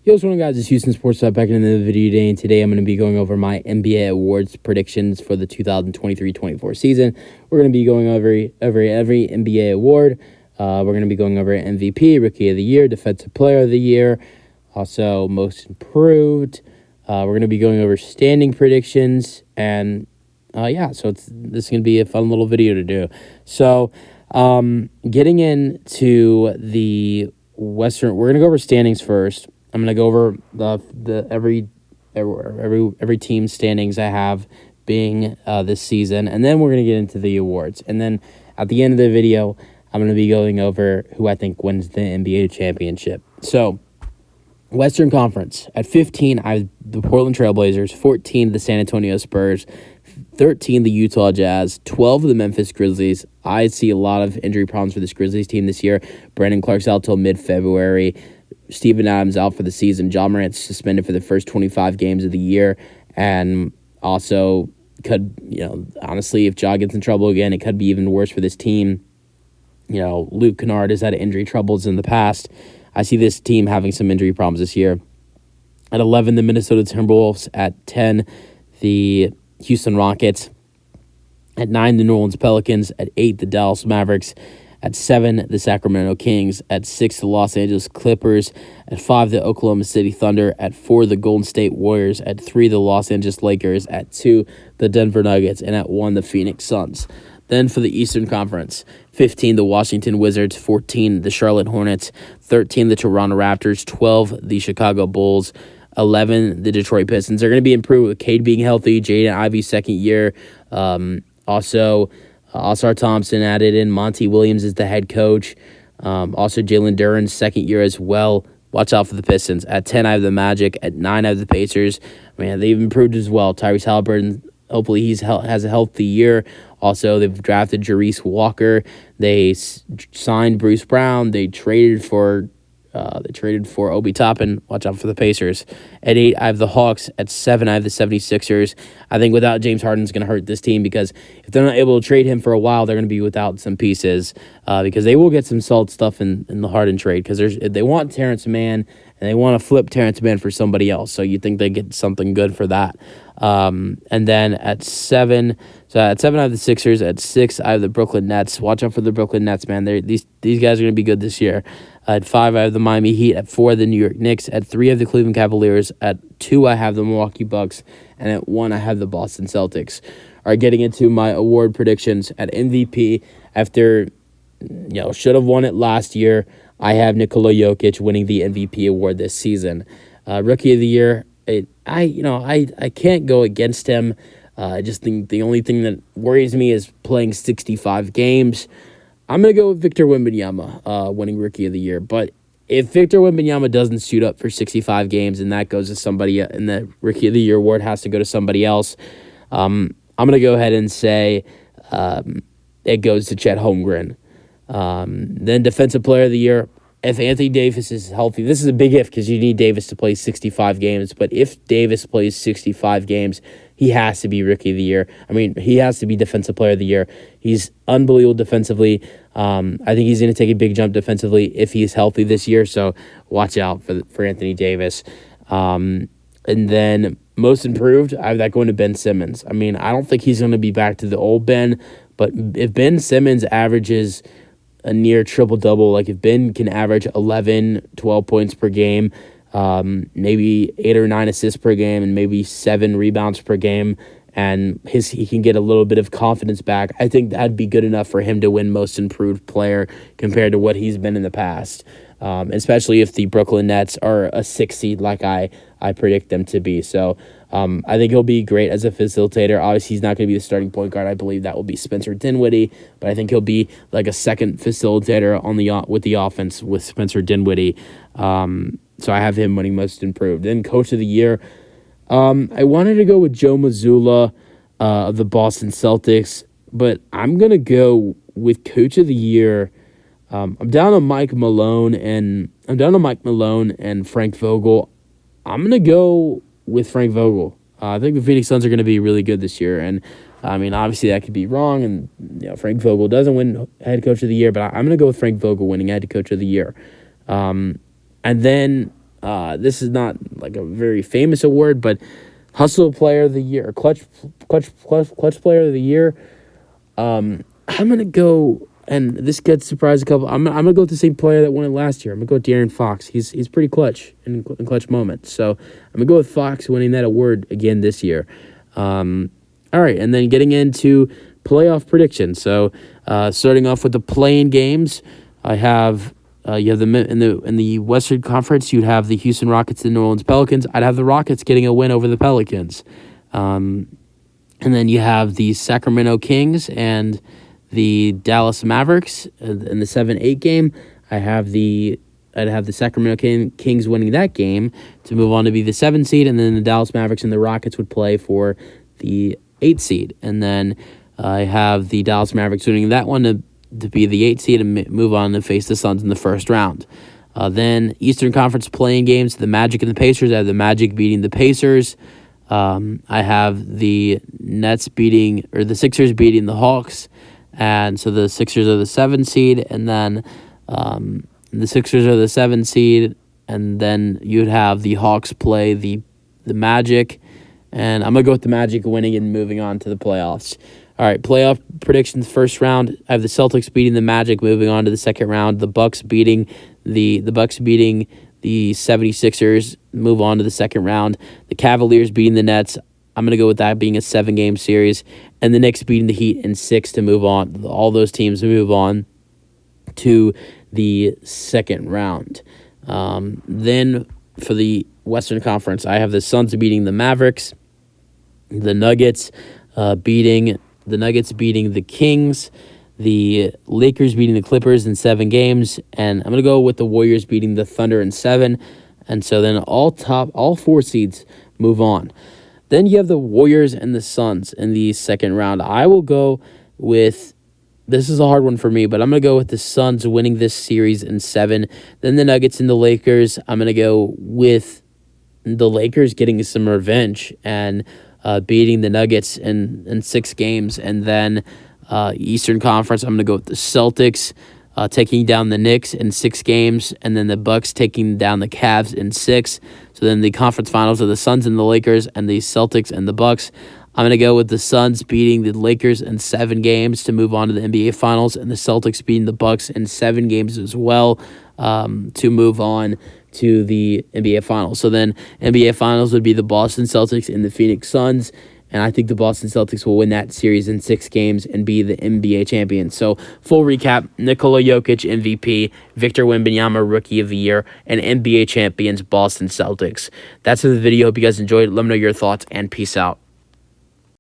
Yo, what's going on, guys? It's Houston Sports Talk back in the video today, and today I'm going to be going over my NBA awards predictions for the 2023-24 season. We're going to be going over every NBA award. We're going to be going over MVP, Rookie of the Year, Defensive Player of the Year, also Most Improved. We're going to be going over standing predictions, and so this is going to be a fun little video to do. So, getting into the Western, we're going to go over standings first. I'm gonna go over the every team's standings I have being this season, and then we're gonna get into the awards. And then at the end of the video, I'm gonna be going over who I think wins the NBA championship. So, Western Conference at 15, I have the Portland Trailblazers. 14, the San Antonio Spurs. 13, the Utah Jazz. 12, the Memphis Grizzlies. I see a lot of injury problems for this Grizzlies team this year. Brandon Clark's out till mid-February. Steven Adams out for the season. Ja Morant's suspended for the first 25 games of the year. And also could, honestly, if Ja gets in trouble again, it could be even worse for this team. Luke Kennard has had injury troubles in the past. I see this team having some injury problems this year. At 11, the Minnesota Timberwolves. At 10, the Houston Rockets. At 9, the New Orleans Pelicans. At 8, the Dallas Mavericks. At 7, the Sacramento Kings. At 6, the Los Angeles Clippers. At 5, the Oklahoma City Thunder. At 4, the Golden State Warriors. At 3, the Los Angeles Lakers. At 2, the Denver Nuggets. And at 1, the Phoenix Suns. Then for the Eastern Conference, 15, the Washington Wizards. 14, the Charlotte Hornets. 13, the Toronto Raptors. 12, the Chicago Bulls. 11, the Detroit Pistons. They're going to be improved with Cade being healthy, Jaden Ivey's second year. Also, Oscar Thompson added in. Monty Williams is the head coach. Also, Jalen Duren's second year as well. Watch out for the Pistons. At 10, I have the Magic. At 9, I have the Pacers. Man, they've improved as well. Tyrese Halliburton, hopefully he has a healthy year. Also, they've drafted Jerice Walker. They signed Bruce Brown. They traded for Obi Toppin. Watch out for the Pacers. At 8, I have the Hawks. At 7, I have the 76ers. I think without James Harden is going to hurt this team because if they're not able to trade him for a while, they're going to be without some pieces because they will get some solid stuff in the Harden trade because they want Terrence Mann and they want to flip Terrence Mann for somebody else. So you think they get something good for that. And then at 7, I have the Sixers. At 6, I have the Brooklyn Nets. Watch out for the Brooklyn Nets, man. These guys are going to be good this year. At 5, I have the Miami Heat. At 4, the New York Knicks. At 3, I have the Cleveland Cavaliers. At 2, I have the Milwaukee Bucks. And at 1, I have the Boston Celtics. All right, getting into my award predictions. At MVP, after should have won it last year, I have Nikola Jokic winning the MVP award this season. Rookie of the Year, I can't go against him. I just think the only thing that worries me is playing 65 games. I'm going to go with Victor Wembanyama winning Rookie of the Year. But if Victor Wembanyama doesn't suit up for 65 games and that goes to somebody, and the Rookie of the Year award has to go to somebody else, I'm going to go ahead and say it goes to Chet Holmgren. Then Defensive Player of the Year, if Anthony Davis is healthy, this is a big if because you need Davis to play 65 games, but if Davis plays 65 games, he has to be Rookie of the Year. I mean, he has to be Defensive Player of the Year. He's unbelievable defensively. I think he's going to take a big jump defensively if he's healthy this year, so watch out for Anthony Davis. And then Most Improved, I have that going to Ben Simmons. I mean, I don't think he's going to be back to the old Ben, but if Ben Simmons averages a near triple-double, like if Ben can average 11, 12 points per game, maybe 8 or 9 assists per game, and maybe 7 rebounds per game, and he can get a little bit of confidence back, I think that'd be good enough for him to win Most Improved Player compared to what he's been in the past, especially if the Brooklyn Nets are a 6 seed like I predict them to be. So I think he'll be great as a facilitator. Obviously, he's not going to be the starting point guard. I believe that will be Spencer Dinwiddie, but I think he'll be like a second facilitator with the offense with Spencer Dinwiddie. So I have him winning Most Improved. Then Coach of the Year, I wanted to go with Joe Mazzulla of the Boston Celtics, but I'm going to go with Coach of the Year. I'm down on Mike Malone and Frank Vogel. I'm going to go with Frank Vogel. I think the Phoenix Suns are going to be really good this year, and I mean, obviously that could be wrong, and Frank Vogel doesn't win Head Coach of the Year, but I'm going to go with Frank Vogel winning Head Coach of the Year. And then This is not like a very famous award, but Hustle Player of the Year, Clutch Player of the Year. I'm gonna go, and this gets surprised a couple. I'm gonna go with the same player that won it last year. I'm gonna go with De'Aaron Fox. He's pretty clutch in clutch moments. So I'm gonna go with Fox winning that award again this year. All right, and then getting into playoff predictions. So starting off with the play-in games, I have you have in the Western Conference. You'd have the Houston Rockets and New Orleans Pelicans. I'd have the Rockets getting a win over the Pelicans. And then you have the Sacramento Kings and the Dallas Mavericks in the 7-8 game. I'd have the Sacramento Kings winning that game to move on to be the 7 seed, and then the Dallas Mavericks and the Rockets would play for the 8 seed. And then I have the Dallas Mavericks winning that one to be the 8 seed and move on to face the Suns in the first round. Then Eastern Conference playing games, the Magic and the Pacers. I have the Magic beating the Pacers. I have the Sixers beating the Hawks, and so the Sixers are the 7 seed, and then the Sixers are the 7 seed, and then you'd have the Hawks play the Magic, and I'm gonna go with the Magic winning and moving on to the playoffs. All right, playoff predictions first round. I have the Celtics beating the Magic, moving on to the second round. The Bucks beating the 76ers, move on to the second round. The Cavaliers beating the Nets. I'm going to go with that being a 7-game series. And the Knicks beating the Heat in 6 to move on. All those teams move on to the second round. Then for the Western Conference, I have the Suns beating the Mavericks. The Nuggets beating the Kings. The Lakers beating the Clippers in 7 games, and I'm going to go with the Warriors beating the Thunder in 7, and so then all 4 seeds move on. Then you have the Warriors and the Suns in the second round. I will go with, this is a hard one for me, but I'm going to go with the Suns winning this series in 7. Then the Nuggets and the Lakers, I'm going to go with the Lakers getting some revenge and beating the Nuggets in 6 games, and then Eastern Conference, I'm going to go with the Celtics taking down the Knicks in 6 games, and then the Bucks taking down the Cavs in 6. So then the conference finals are the Suns and the Lakers, and the Celtics and the Bucks. I'm going to go with the Suns beating the Lakers in 7 games to move on to the NBA Finals, and the Celtics beating the Bucks in 7 games as well to move on to the NBA Finals. So then NBA Finals would be the Boston Celtics and the Phoenix Suns. And I think the Boston Celtics will win that series in 6 games and be the NBA champions. So, full recap, Nikola Jokic, MVP, Victor Wembanyama, Rookie of the Year, and NBA champions, Boston Celtics. That's the video. Hope you guys enjoyed. Let me know your thoughts, and peace out.